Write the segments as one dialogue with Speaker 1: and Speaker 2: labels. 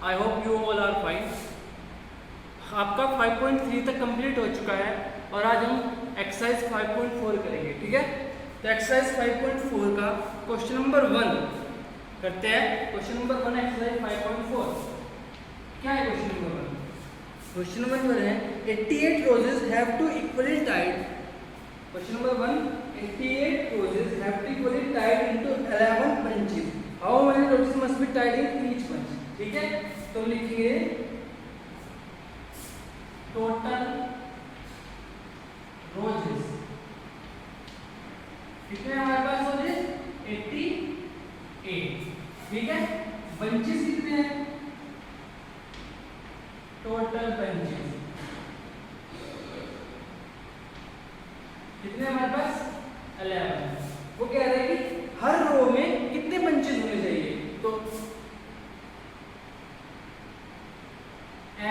Speaker 1: I hope you all are fine. आपका 5.3 तक complete हो चुका है और आज हम एक्सरसाइज 5.4 करेंगे, ठीक है। तो एक्सरसाइज 5.4 का क्वेश्चन नंबर 1 करते हैं। क्वेश्चन नंबर 1 एक्सरसाइज 5.4 क्या है? क्वेश्चन नंबर 1, क्वेश्चन नंबर 1 है 88 roses have to equally tied. Question number 1, 88 roses have to equally tied into 11 bunches. How many roses must be tied in each bunch? ठीक है, तो लिखेंगे total roses. कितने हमारे पास roses? 88, ठीक है। बंचेस कितने हैं? टोटल बंचेस कितने हमारे पास? 11। वो कह रहे हैं कि हर रो में कितने बंचेस होने चाहिए, तो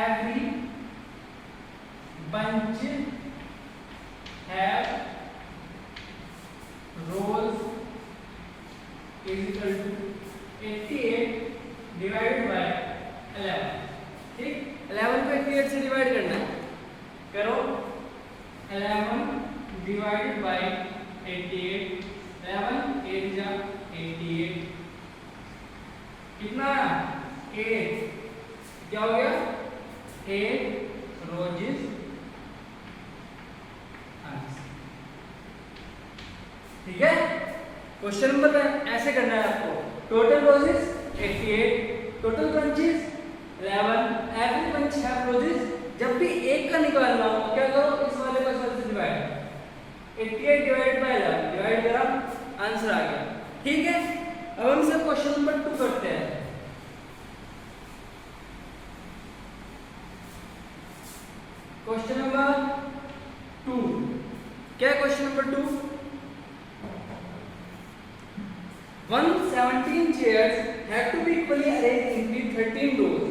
Speaker 1: every bunch have rows is equal to 88 divided by 11। ठीक, 11 को 88 से डिवाइड करना है, करो 11 डिवाइडेड बाय 88। 11 8 जा 88, कितना? 8। क्या हो गया? 8 रोजेस आंसर, ठीक है। क्वेश्चन नंबर ऐसे करना है आपको, total roses 88, total bunches 11, every bunch have roses. जब भी एक का निकालना हो क्या करो? इस वाले को इस वाले से डिवाइड, 88 डिवाइडेड बाय 11 डिवाइड करा, आंसर आ गया, ठीक है। अब हम से क्वेश्चन नंबर 2 करते हैं। क्वेश्चन नंबर 2 क्या है? Question number 2, 117 chairs have to be equally arranged in 13 rows।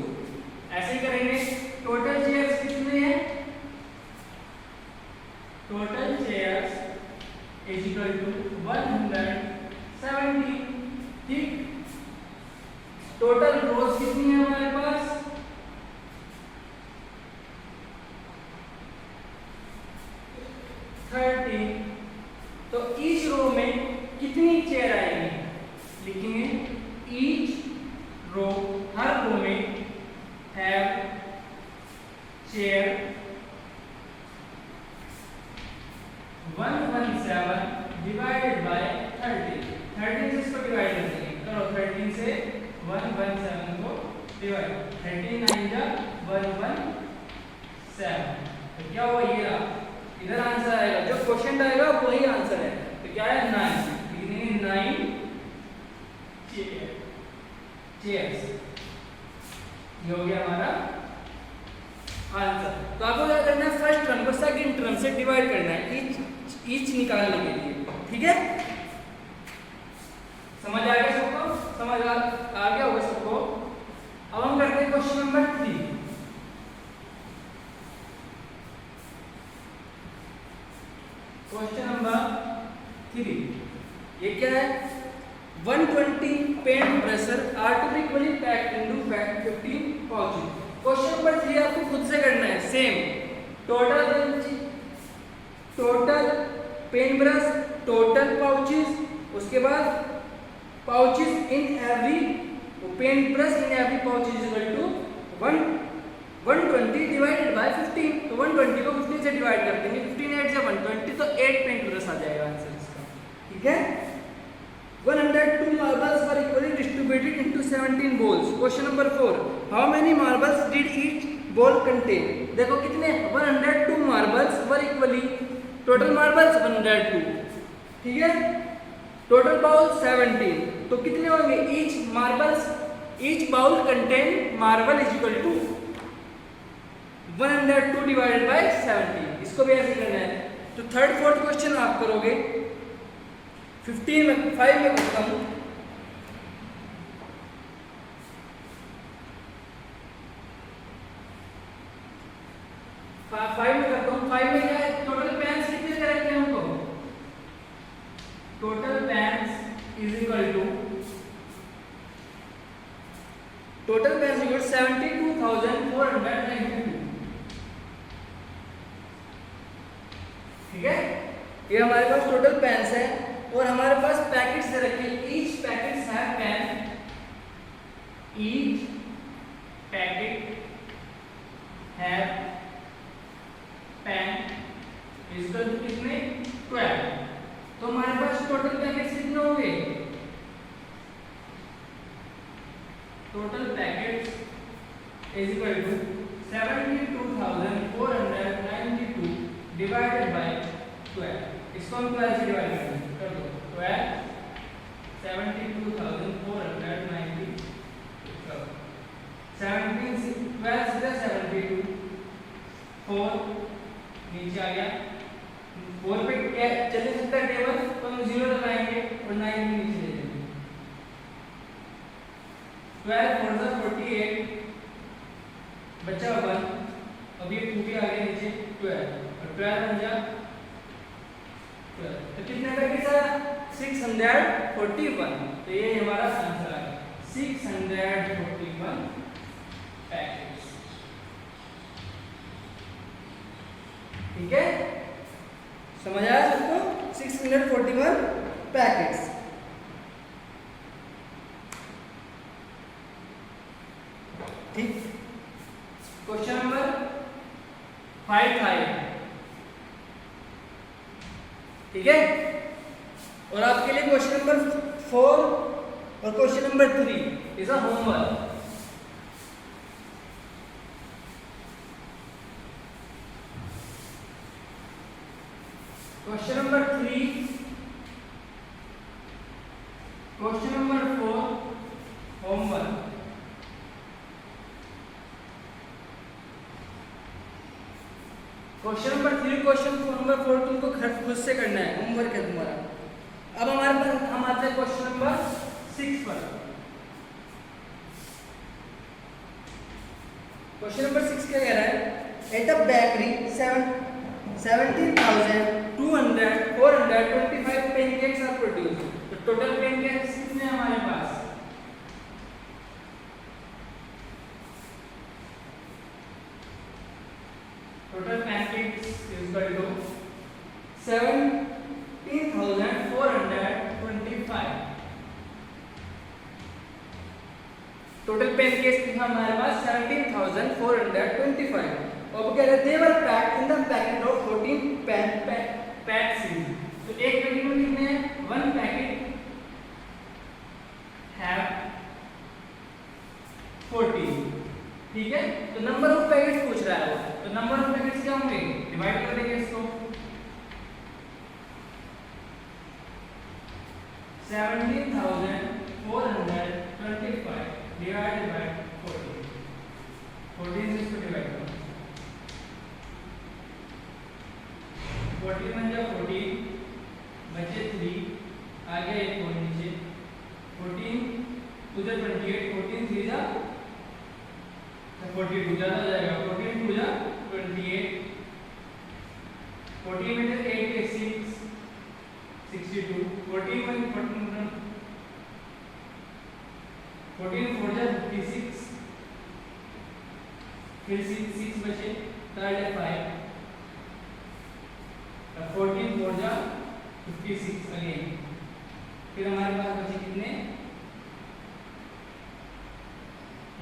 Speaker 1: ऐसे ही करेंगे। टोटल चेयर्स कितने हैं? Total chairs is equal to 170, ठीक। टोटल रोज कितनी है हमारे पास? 30। तो ईच रो में कितनी चेयर आएगी? लिखेंगे ईच रो, हर रो में हैव चेयर 117 डिवाइडेड बाय 30। 13 से इसको डिवाइड कर देंगे, करो 13 से 117 को डिवाइड, 13 9 जा 117। तो क्या हुआ? ये रहा, इधर आंसर आएगा, जो क्वेश्चन आएगा वही आंसर है। तो क्या है? 9, लिखेंगे 9 चेयर्स। ये हो गया हमारा आंसर। तो आपको क्या करना है? फर्स्ट टर्म को सेकंड टर्म से डिवाइड करना है, ईच निकालने के लिए, ठीक है। समझ आ गया सबको? समझ आ गया होगा सबको। अब हम करते हैं क्वेश्चन नंबर 3। क्वेश्चन नंबर 3 ये क्या है? 120 paint brushes are to be equally packed into 15 pouches. Question number 3 आपको खुद से करना है, same. Total pen brush, total pouches, उसके बाद pouches in every pen brush in every pouch is equal to 120 divided by 15। तो 120 को 15 से डिवाइड कर देंगे, 15 8 से 120, तो 8 पेन ब्रश आ जाएगा आंसर इसका, ठीक है। 102 marbles were equally distributed into 17 balls। Question number 4, how many marbles did each ball contain? देखो कितने? 102 marbles were equally, total marbles 102, ठीक है। टोटल बाउल 17, तो कितने होंगे? each bowl contain marble is equal to 102 divided by 17। इसको भी ऐसे करना है। तो थर्ड फोर्थ क्वेश्चन आप करोगे 5 में करता हूं। 5 में करता हूं। 5 में क्या है? टोटल पेन्स कितने दे रखे हैं हमको? Total pens is equal to total pen unit 72,492। ठीक है, ये हमारे पास टोटल पेन्स है और हमारे पास पैकेट्स दे रखे हैं। Each packets have pen, each packet have pen equal to कितने 12। तो हमारे पास टोटल पैकेट्स कितने होंगे? Total packets is equal to 72,492 divided by 12। इसको हम 12 से डिवाइड कर दो। 12 72,490 17 से 12 से 72 4 नीचे आ गया। 4 पे क्या चल सकता है टेबल, तो हम 0 लगाएंगे और 9 भी नीचे ले जाएंगे। 12 4 48 बचा 1, अब ये 2 भी आ गया नीचे 12 और 12 बन जा 12। तो कितने पैकेट्स है? 641। तो ये हमारा आंसर आ गया 641 पैकेट्स। ठीक है, समझ आया सबको? 641 पैकेट्स। ठीक, क्वेश्चन नंबर 5 था ये। ठीक है, और आपके लिए क्वेश्चन नंबर 4 और question number 3 is a homework. Question number 3, question number 4 homework. Question number 3 question number 4 तुमको घर खुद से करना है, होमवर्क है तुम्हारा। अब हमारे पास हम आते हैं क्वेश्चन नंबर 6 पर। क्वेश्चन नंबर 6 क्या कह रहा है? At a bakery 17,425 pancakes are produce. तो टोटल पेनकेक्स कितने हैं हमारे पास? Total pancakes is equal to 17,425। Total pancakes कितना हमारे पास? 17,425। अब कह रहे they were packed in the packet of 14 packs। तो एक पैकेट में कितने हैं? 1 पैकेट have 14। ठीक है, तो नंबर ऑफ पैकेट्स पूछ रहा है वो। तो नंबर ऑफ पैकेट्स क्या होंगे? डिवाइड कर देंगे इसको। 17,425 डिवाइडेड बाय 14। 14 से इसको डिवाइड करो। 14 बन जाए 14 बचे 3 आगे एक और नीचे 14 उधर 28 14 3 जा 42 ज्यादा हो जाएगा। 14 2 जा 28 14 में 8 के 6 62 14 में 14 4 जा 56 फिर 6 बचे थर्ड है 5 14 4 जा 56 अगेन। फिर हमारे पास बचे कितने?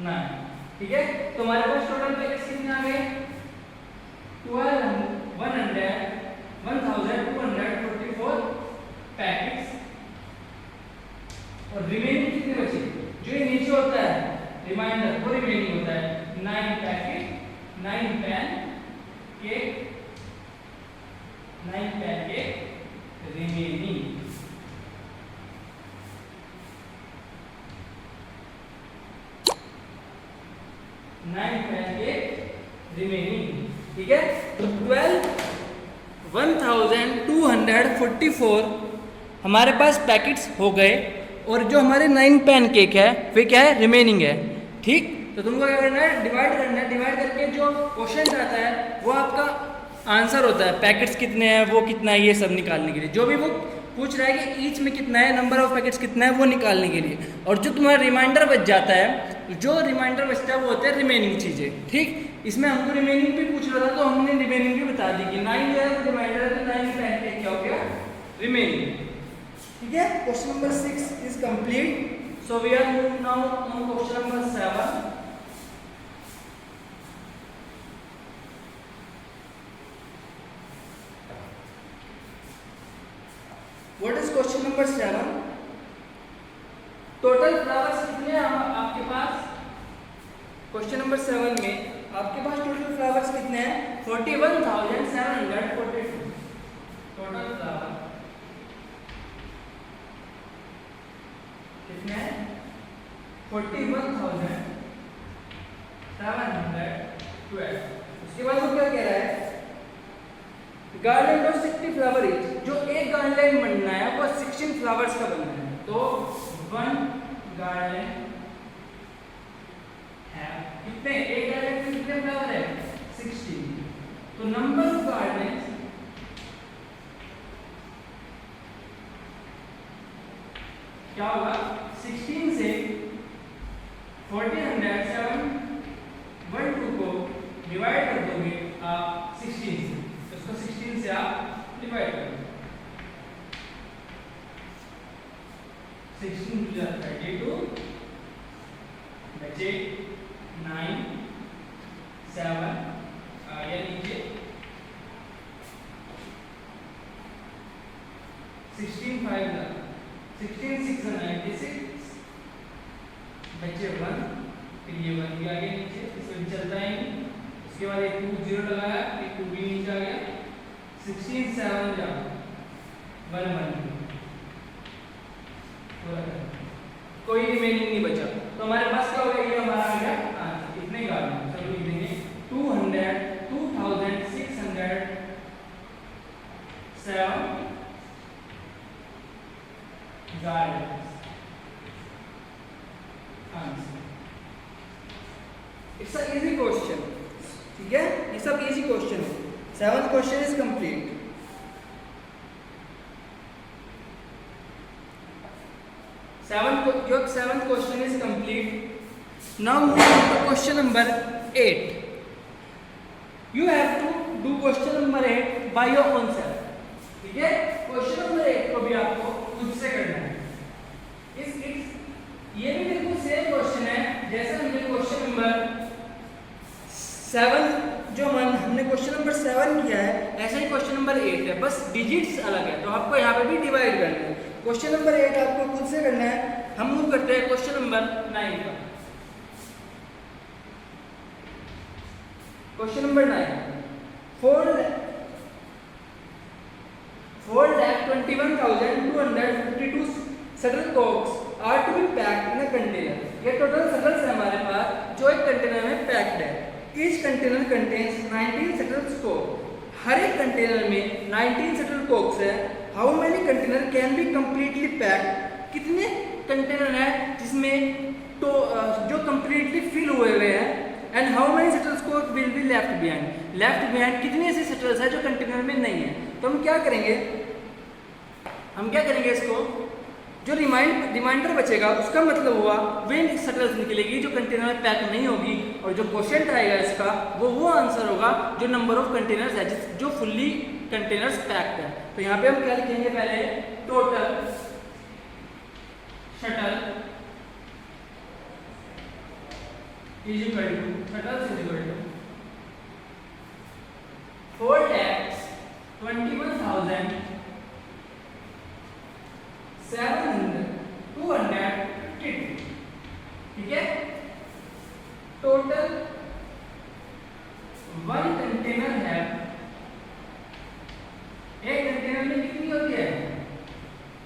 Speaker 1: 9। ठीक है, तो हमारे पास टोटल पैकेट्स कितने आ गए? 1244 पैकेट्स। और रिमेनिंग कितने बचे? जो ये नीचे होता है रिमाइंडर वो रिमेनिंग होता है 9 packet 9 pan cake 9 pan cake remaining. ठीक है, तो 12,244 हमारे पास पैकेट्स हो गए और जो हमारे 9 पैन केक है वे क्या है? रिमेनिंग है। ठीक, तो तुमको क्या करना है? डिवाइड करना है। डिवाइड करके जो क्वेश्चन आता है वो आपका आंसर होता है। पैकेट्स कितने हैं, वो कितना है, ये सब निकालने के लिए। जो भी वो पूछ रहा है कि ईच में कितना है, नंबर ऑफ पैकेट्स कितना है, वो निकालने के लिए। और जो तुम्हारा रिमाइंडर बच जाता है जो रिमाइंडर बचता है वो होते हैं रिमेनिंग चीज़ें, ठीक। इसमें हमको रिमेनिंग भी पूछ रहा था तो हमने रिमेनिंग भी बता दी कि 9 जो है वो रिमाइंडर है, तो 9 पहले क्या हो गया, रिमेनिंग, ठीक है। Question number 6 is complete. So we are move now on question number 7। What is question number 7? Total flowers कितने हैं आपके पास? क्वेश्चन नंबर 7 में आपके पास टोटल फ्लावर्स कितने हैं? 41,742 टोटल फ्लावर कितने हैं? 41,712। उसके बाद वो क्या कह रहा है? गार्लैंड ऑफ 60 फ्लावर इच, जो एक गार्लैंड बनना है वो 16 फ्लावर्स का बनना है। तो 1 गार्लैंड है कितने, एक गार्लैंड में कितने फ्लावर है? 16। तो नंबर ऑफ गार्लैंड्स क्या होगा? 16 से 14,712 को डिवाइड कर दोगे आप 16 से, तो इसको 16 से आप डिवाइड करोगे। 16 to 32 बचे 9 7 या नीचे 16 5 16 6 96 बचे 1, फिर ये 1 भी आ गया नीचे, इसमें भी चलता है नहीं। उसके बाद एक 2 0 लगाया, एक 2 भी नीचे आ गया, 16 7 जा 1 1 कोई रिमेनिंग नहीं बचा। तो हमारे पास क्या हो गया? ये हमारा आ गया आंसर। कितने गार्डन? चलो लिख देंगे 200,2607 garden answer. It's a easy question, ठीक है, ये सब इजी क्वेश्चन है। 7th question is complete. Seventh question is complete. Now move on to question number 8. You have to do question number 8 by your own self. ठीक है, question number 8 को भी आपको खुद से करना है। ये भी बिल्कुल सेम क्वेश्चन है जैसे हमने क्वेश्चन नंबर 7 जो हमने क्वेश्चन नंबर 7 किया है, ऐसा ही क्वेश्चन नंबर 8 है, बस डिजिट्स अलग है। तो आपको यहाँ पे भी डिवाइड करना है। क्वेश्चन नंबर 8 आपको खुद से करना है। हम मूव करते हैं क्वेश्चन नंबर 9 पर। Question number 9, 4,21,252 shuttlecocks are to be packed in a container. ये टोटल शटल्स है हमारे पास जो एक कंटेनर में पैक्ड है। Each container contains 19 shuttlecocks. हर एक कंटेनर में 19 shuttlecocks है। How many container can be completely packed? कितने कंटेनर है जिसमें तो जो कंप्लीटली फिल हुए हैं। एंड हाउ मेनी शटल्स को विल बी लेफ्ट बिहाइंड, कितने ऐसे शटल्स है जो कंटेनर में नहीं है। तो हम क्या करेंगे इसको, जो रिमाइंडर बचेगा उसका मतलब हुआ वे शटल्स निकलेगी जो कंटेनर में पैक नहीं होगी, और जो क्वेश्चन आएगा इसका वो आंसर होगा जो नंबर ऑफ कंटेनर्स है जो फुल्ली कंटेनर्स पैक्ड है। तो यहाँ पे हम क्या लिखेंगे? पहले total shuttle is equal to 4,21,252, ठीक है। टोटल 1 कंटेनर है, एक कंटेनर में कितनी होती है,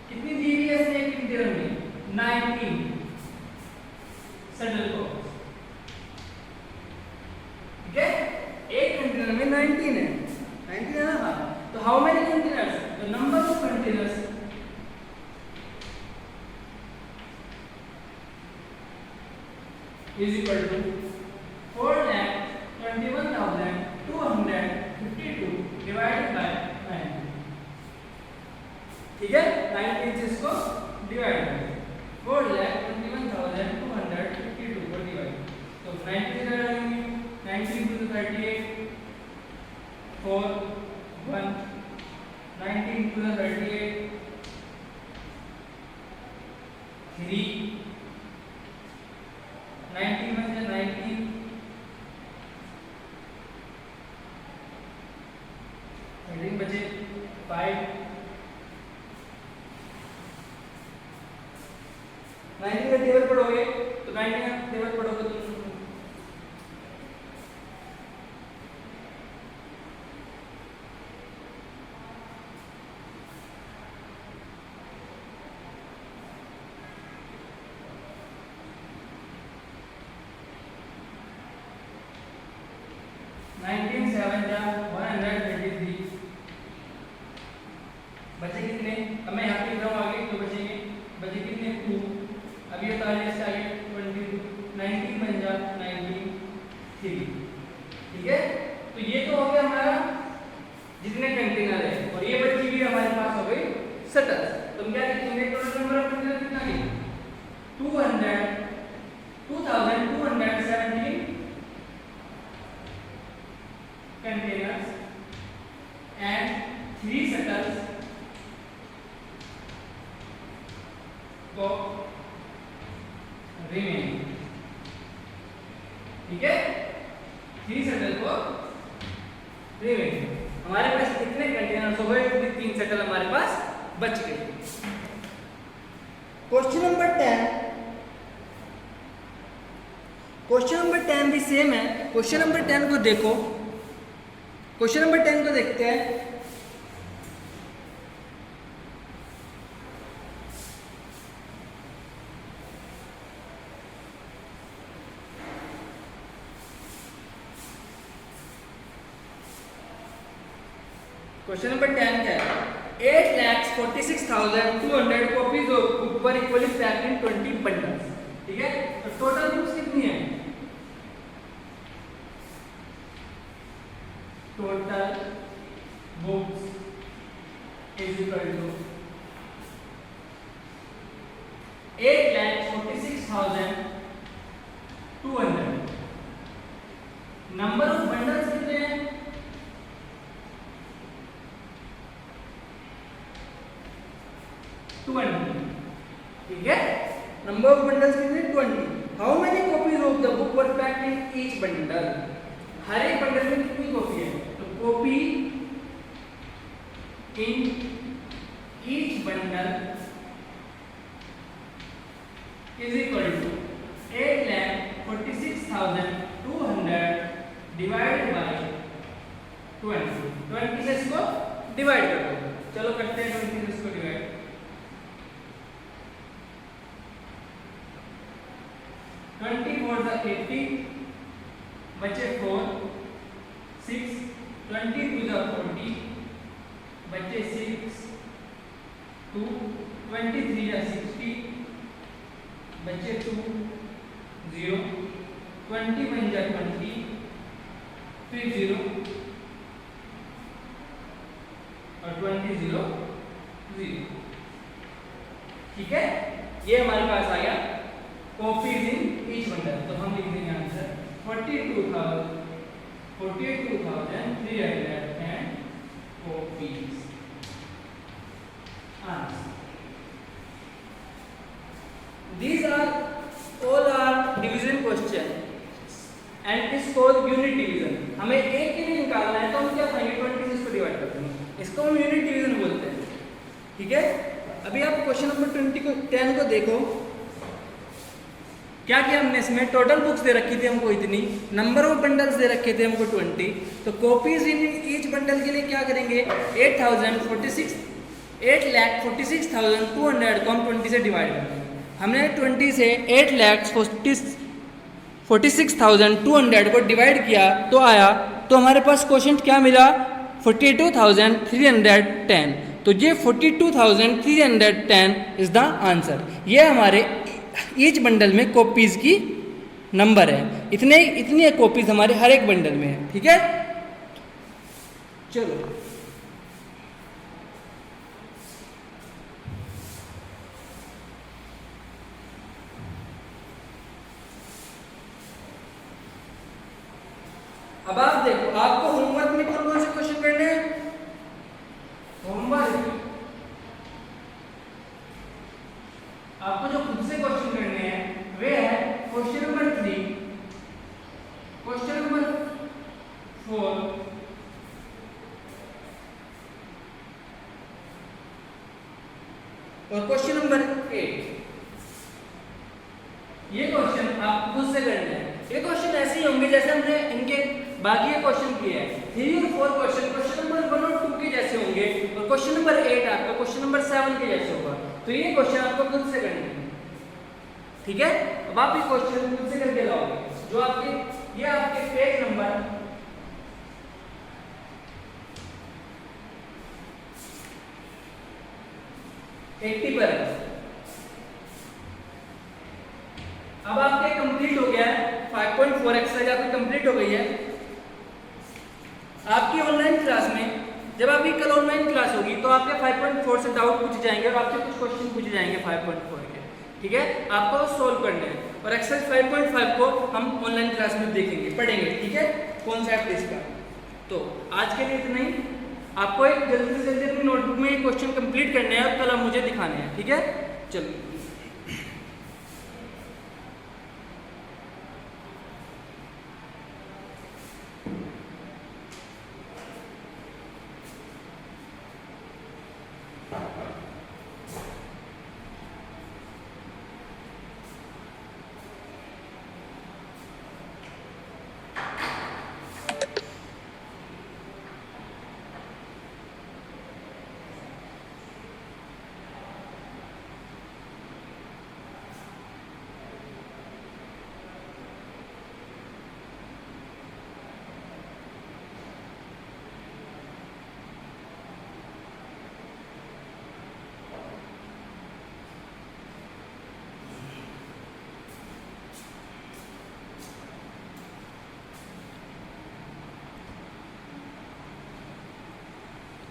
Speaker 1: कितनी दी हुई है इसने एक कंटेनर में? 19 शटलकॉक्स, ठीक है। एक कंटेनर में 19 है, 19 है ना। तो how many containers? The number of containers is equal to 4,21,252 divided by 9, ठीक है। 19 से इसको डिवाइड करें, 4,21,252 को डिवाइड 3 19 में से 19 13 बचे 5 19 का टेबल पढ़ोगे तो 19 का टेबल पढ़ोगे तो 19 7 जा 133 बचे कितने? अब मैं यहाँ पे लिख रहा हूँ आगे तो बचेंगे बचे कितने 2। अब ये ताले से आगे 22 19 बन जा 19 3। ठीक है, तो ये तो हो गया हमारा जितने कंटेनर है और ये बची भी हमारे पास हो गई 70। तो हम क्या लिखेंगे? टोटल नंबर ऑफ कंटेनर कितना है? 2217 containers and 3 shuttles को रिमेन। ठीक है, 3 शटल को रिमेन। हमारे पास कितने कंटेनर्स हो गए? 3 शटल हमारे पास बच गए। क्वेश्चन नंबर 10, क्वेश्चन नंबर 10 भी सेम है। क्वेश्चन नंबर 10 को देखो, क्वेश्चन नंबर 10 को देखते हैं। क्वेश्चन नंबर 10 क्या है? 8,46,200 copies of book were equally packed in 20 bundles. ठीक है, तो टोटल बुक्स कितनी है? Total books is equal to 8,46,200। Number of bundles कितने हैं? 20। ठीक है, नंबर ऑफ बंडल्स कितने? 20। How many copies of the book were packed in each bundle? हर एक बंडल में कितनी कॉपी है? तो copy in each bundle is equal to 8,46,200 divided by 20। 20 से इसको डिवाइड कर दो। चलो करते हैं 20 से इसको डिवाइड। 24 द 80 बचे 4 6 22 द 40 बचे 6 2 23 द 60 बचे 2 0 20 बन जा 20 फिर 0 और 20 0 0। ठीक है, ये हमारे पास आ गया कॉपीज इन ईच बंडल। तो हम लिख देंगे answer 42,310 copies. Answer these are all are division question and is called unit division। हमें एक के लिए निकालना है तो हम क्या करेंगे? 20 से इसको डिवाइड कर देंगे, इसको हम यूनिट डिवीजन बोलते हैं। ठीक है, अभी आप क्वेश्चन नंबर 10 को देखो। क्या किया हमने? इसमें टोटल बुक्स दे रखी थी हमको इतनी, नंबर ऑफ बंडल्स दे रखे थे हमको 20। तो कॉपीज इन ईच बंडल के लिए क्या करेंगे? 8,46,200 को हम 20 से डिवाइड करेंगे। हमने 20 से 8,46,200 को डिवाइड किया तो आया, तो हमारे पास क्वेश्चन क्या मिला? 42,310। तो ये 42,310 इज द आंसर। ये हमारे ईच बंडल में कॉपीज की नंबर है। इतनी कॉपीज हमारे हर एक बंडल में है। ठीक है, चलो अब आप देखो, आपको होमवर्क में कौन कौन से क्वेश्चन करने हैं? होमवर्क आपको जो खुद से और क्वेश्चन नंबर 8, ये क्वेश्चन आप खुद से करना है। ये क्वेश्चन ऐसे ही होंगे जैसे हमने इनके बाकी क्वेश्चन किए हैं। 3 और 4 क्वेश्चन नंबर 1 और 2 के जैसे होंगे और क्वेश्चन नंबर 8 आपका क्वेश्चन नंबर 7 के जैसे होगा। तो ये क्वेश्चन आपको खुद से करना है, ठीक है। अब आप ये क्वेश्चन खुद से करके लाओगे, जो आपके ये आपके पेज नंबर 80 पर है। अब आपके कंप्लीट हो गया है 5.4 एक्सरसाइज आपकी कंप्लीट हो गई है। आपकी ऑनलाइन क्लास में जब आपकी कल ऑनलाइन क्लास होगी तो आपके 5.4 से डाउट पूछे जाएंगे और आपसे कुछ क्वेश्चन पूछे जाएंगे 5.4 के, ठीक है। आपको सोल्व करना है और एक्सरसाइज 5.5 को हम ऑनलाइन क्लास में देखेंगे, पढ़ेंगे, ठीक है, कॉन्सेप्ट इसका। तो आज के लिए इतना ही। आपको एक जल्दी से जल्दी अपनी नोटबुक में ये क्वेश्चन कंप्लीट करने हैं और कल आप मुझे दिखाने हैं, ठीक है। चलो।